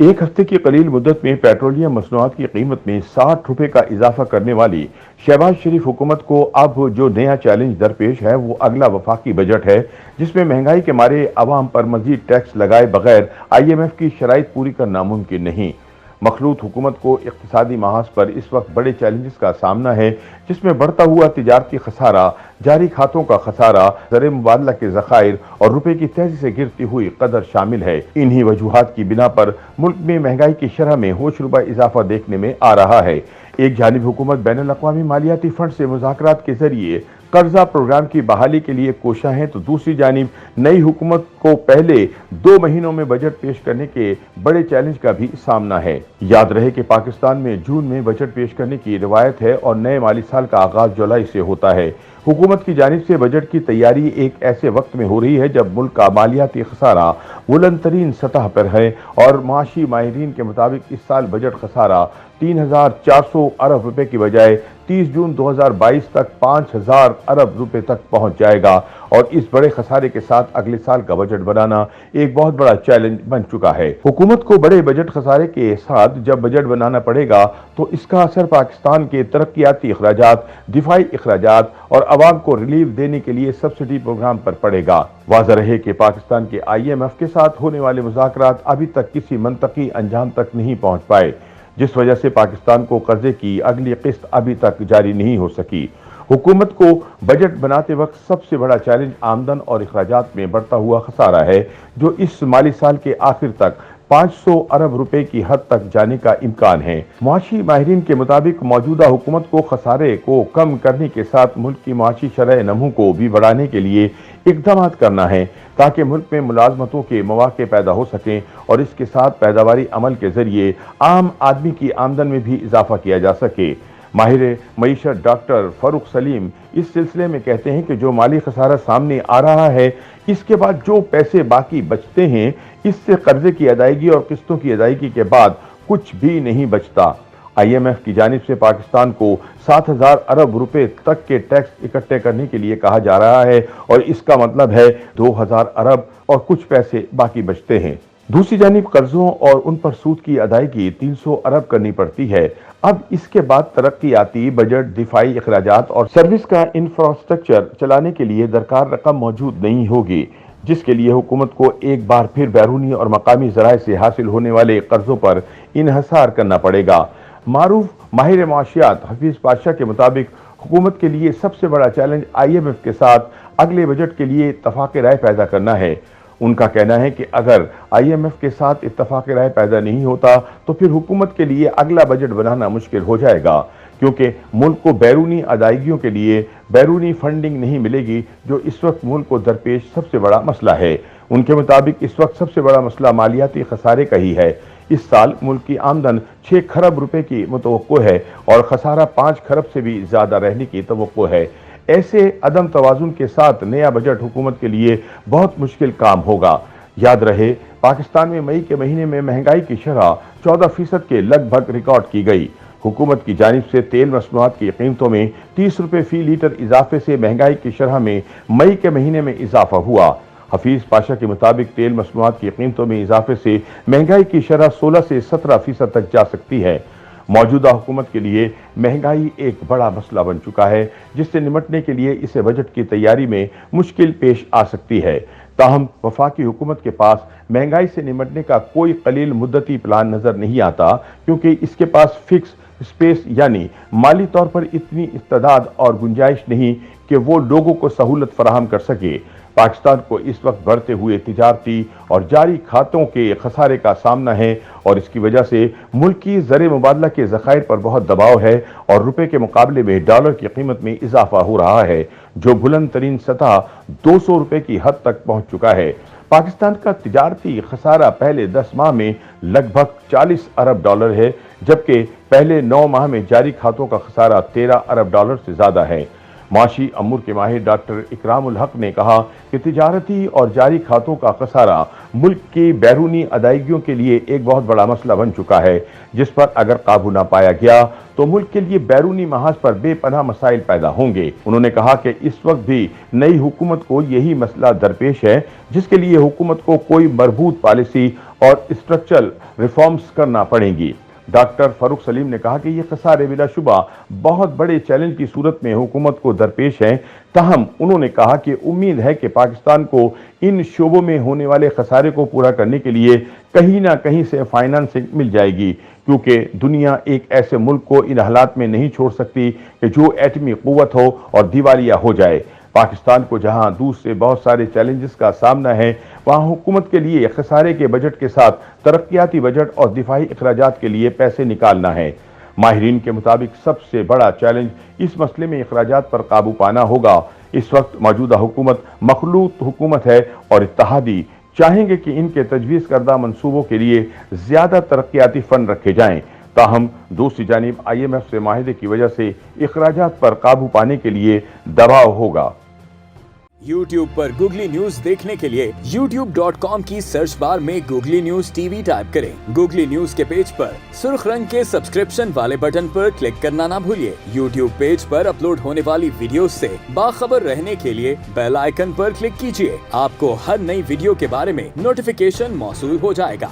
एक हफ्ते की कलील मुद्दत में पेट्रोलियम मसनूआत की कीमत में 60 रुपए का इजाफा करने वाली शहबाज शरीफ हुकूमत को अब जो नया चैलेंज दरपेश है वो अगला वफाकी बजट है, जिसमें महंगाई के मारे अवाम पर मजीद टैक्स लगाए बगैर IMF की शराइत पूरी करना मुमकिन नहीं। मखलूत हुकूमत को इक्तिसादी महाज पर इस वक्त बड़े चैलेंजेस का सामना है, जिसमें बढ़ता हुआ तिजारती खसारा, जारी खातों का खसारा, ज़र मुबादला के ज़खायर और रुपए की तेजी से गिरती हुई कदर शामिल है। इन्हीं वजूहात की बिना पर मुल्क में महंगाई की शरह में होशरुबा इजाफा देखने में आ रहा है। एक जानिब हुकूमत बैनुल अक़वामी मालियाती फंड से मुज़ाकरात के जरिए कर्जा प्रोग्राम की बहाली के लिए कोशा है, तो दूसरी जानिब नई हुकूमत को पहले 2 महीनों में बजट पेश करने के बड़े चैलेंज का भी सामना है। याद रहे कि पाकिस्तान में जून में बजट पेश करने की रिवायत है और नए माली साल का आगाज जुलाई से होता है। हुकूमत की जानिब से बजट की तैयारी एक ऐसे वक्त में हो रही है जब मुल्क का मालियाती खसारा बुलंद तरीन सतह पर है और माशी माहिरीन के मुताबिक इस साल बजट खसारा 3,400 अरब रुपए की बजाय 30 जून 2022 तक 5,000 अरब रुपए तक पहुंच जाएगा और इस बड़े खसारे के साथ अगले साल का बजट बनाना एक बहुत बड़ा चैलेंज बन चुका है। हुकूमत को बड़े बजट खसारे के साथ जब बजट बनाना पड़ेगा तो इसका असर पाकिस्तान के तरक्याती अखराजात, दिफाई अखराजात और अवाम को रिलीफ देने के लिए सब्सिडी प्रोग्राम पर पड़ेगा। वाज़ह रहे कि पाकिस्तान के IMF के साथ होने वाले मुज़ाकरात अभी तक किसी मंतकी अंजाम तक नहीं पहुंच पाए, जिस वजह से पाकिस्तान को कर्जे की अगली किस्त अभी तक जारी नहीं हो सकी। हुकूमत को बजट बनाते वक्त सबसे बड़ा चैलेंज आमदन और अखराजात में बढ़ता हुआ खसारा है, जो इस माली साल के आखिर तक 500 अरब रुपए की हद तक जाने का इम्कान है। मुआशी माहिरीन के मुताबिक मौजूदा हुकूमत को खसारे को कम करने के साथ मुल्क की मुआशी शरह नमू को भी बढ़ाने के लिए इक़दाम करना है, ताकि मुल्क में मुलाजमतों के मौके पैदा हो सकें और इसके साथ पैदावारी अमल के जरिए आम आदमी की आमदन में भी इजाफा किया जा सके। माहिर मईशत डॉक्टर फरूख सलीम इस सिलसिले में कहते हैं कि जो माली खसारा सामने आ रहा है, इसके बाद जो पैसे बाकी बचते हैं, इससे कर्जे की अदायगी और किस्तों की अदायगी के बाद कुछ भी नहीं बचता। IMF की जानिब से पाकिस्तान को 7,000 अरब रुपए तक के टैक्स इकट्ठे करने के लिए कहा जा रहा है और इसका मतलब है 2,000 अरब और कुछ पैसे बाकी बचते हैं। दूसरी जानिब कर्जों और उन पर सूद की अदायगी 300 अरब करनी पड़ती है। अब इसके बाद तरक्याती बजट, दिफाई अखराजात और सर्विस का इंफ्रास्ट्रक्चर चलाने के लिए दरकार रकम मौजूद नहीं होगी, जिसके लिए हुकूमत को एक बार फिर बैरूनी और मकामी ज़राए से हासिल होने वाले कर्जों पर इन्हसार करना पड़ेगा। मारूफ माहिर माशियात हफीज पाशाह के मुताबिक हुकूमत के लिए सबसे बड़ा चैलेंज IMF के साथ अगले बजट के लिए इत्तफाक राय पैदा करना है। उनका कहना है कि अगर IMF के साथ इत्तफाक राय पैदा नहीं होता तो फिर हुकूमत के लिए अगला बजट बनाना मुश्किल हो जाएगा, क्योंकि मुल्क को बैरूनी अदायगियों के लिए बैरूनी फंडिंग नहीं मिलेगी, जो इस वक्त मुल्क को दरपेश सबसे बड़ा मसला है। उनके मुताबिक इस वक्त सबसे बड़ा मसला मालियाती खसारे का ही है। इस साल मुल्क की आमदन 6 खरब रुपए की मुतवक्को है और खसारा 5 खरब से भी ज्यादा रहने की तवक्को है। ऐसे अदम तवाजुन के साथ नया बजट हुकूमत के लिए बहुत मुश्किल काम होगा। याद रहे, पाकिस्तान में मई के महीने में महंगाई की शरह 14% के लगभग रिकॉर्ड की गई। हुकूमत की जानिब से तेल मसनूआत की कीमतों में 30 रुपए फी लीटर इजाफे से महंगाई की शरह में मई के महीने में इजाफा हुआ। हफीज पाशा के मुताबिक तेल मसनूआत की कीमतों में इजाफे से महंगाई की शरह 16 से 17% तक जा सकती है। मौजूदा हुकूमत के लिए महंगाई एक बड़ा मसला बन चुका है, जिससे निपटने के लिए इसे बजट की तैयारी में मुश्किल पेश आ सकती है। ताहम वफाकी हुकूमत के पास महंगाई से निपटने का कोई कलील मुद्दती प्लान नजर नहीं आता, क्योंकि इसके पास फिक्स स्पेस यानी माली तौर पर इतनी इस्तेदाद और गुंजाइश नहीं कि वो लोगों को सहूलत फराहम कर सके। पाकिस्तान को इस वक्त बढ़ते हुए तिजारती और जारी खातों के खसारे का सामना है और इसकी वजह से मुल्क की ज़र मुबादला के ज़खायर पर बहुत दबाव है और रुपए के मुकाबले में डॉलर की कीमत में इजाफा हो रहा है, जो बुलंद तरीन सतह 200 रुपए की हद तक पहुंच चुका है। पाकिस्तान का तिजारती खसारा पहले 10 माह में लगभग 40 अरब डॉलर है, जबकि पहले 9 माह में जारी खातों का खसारा 13 अरब डॉलर से ज्यादा है। माशी अमूर के माहिर डॉक्टर इकरामुल हक ने कहा कि तिजारती और जारी खातों का खसारा मुल्क की बैरूनी अदायगियों के लिए एक बहुत बड़ा मसला बन चुका है, जिस पर अगर काबू ना पाया गया तो मुल्क के लिए बैरूनी महाज पर बेपनाह मसाइल पैदा होंगे। उन्होंने कहा कि इस वक्त भी नई हुकूमत को यही मसला दरपेश है, जिसके लिए हुकूमत को कोई मरबूत पॉलिसी और स्ट्रक्चरल रिफॉर्म्स करना पड़ेंगी। डॉक्टर फारूक सलीम ने कहा कि ये खसारे बिलाशुबा बहुत बड़े चैलेंज की सूरत में हुकूमत को दरपेश हैं। ताहम उन्होंने कहा कि उम्मीद है कि पाकिस्तान को इन शोबों में होने वाले खसारे को पूरा करने के लिए कहीं ना कहीं से फाइनेंसिंग मिल जाएगी, क्योंकि दुनिया एक ऐसे मुल्क को इन हालात में नहीं छोड़ सकती कि जो एटमी कुव्वत हो और दिवालिया हो जाए। पाकिस्तान को जहां दूसरे बहुत सारे चैलेंजेस का सामना है, वहां हुकूमत के लिए खसारे के बजट के साथ तरक्याती बजट और दिफाई अखराजात के लिए पैसे निकालना है। माहिरीन के मुताबिक सबसे बड़ा चैलेंज इस मसले में अखराजात पर काबू पाना होगा। इस वक्त मौजूदा हुकूमत मखलूत हुकूमत है और इत्तेहादी चाहेंगे कि इनके तजवीज़ करदा मंसूबों के लिए ज्यादा तरक्याती फंड रखे जाएं। ताहम दूसरी जानिब IMF से माहिदे की वजह से अखराजात पर काबू पाने के लिए दबाव होगा। YouTube पर गूगली न्यूज देखने के लिए youtube.com की सर्च बार में गूगली न्यूज TV टाइप करें। गूगली न्यूज के पेज पर सुर्ख रंग के सब्सक्रिप्शन वाले बटन पर क्लिक करना ना भूलिए। YouTube पेज पर अपलोड होने वाली वीडियोस से बाखबर रहने के लिए बेल आइकन पर क्लिक कीजिए। आपको हर नई वीडियो के बारे में नोटिफिकेशन मौसूल हो जाएगा।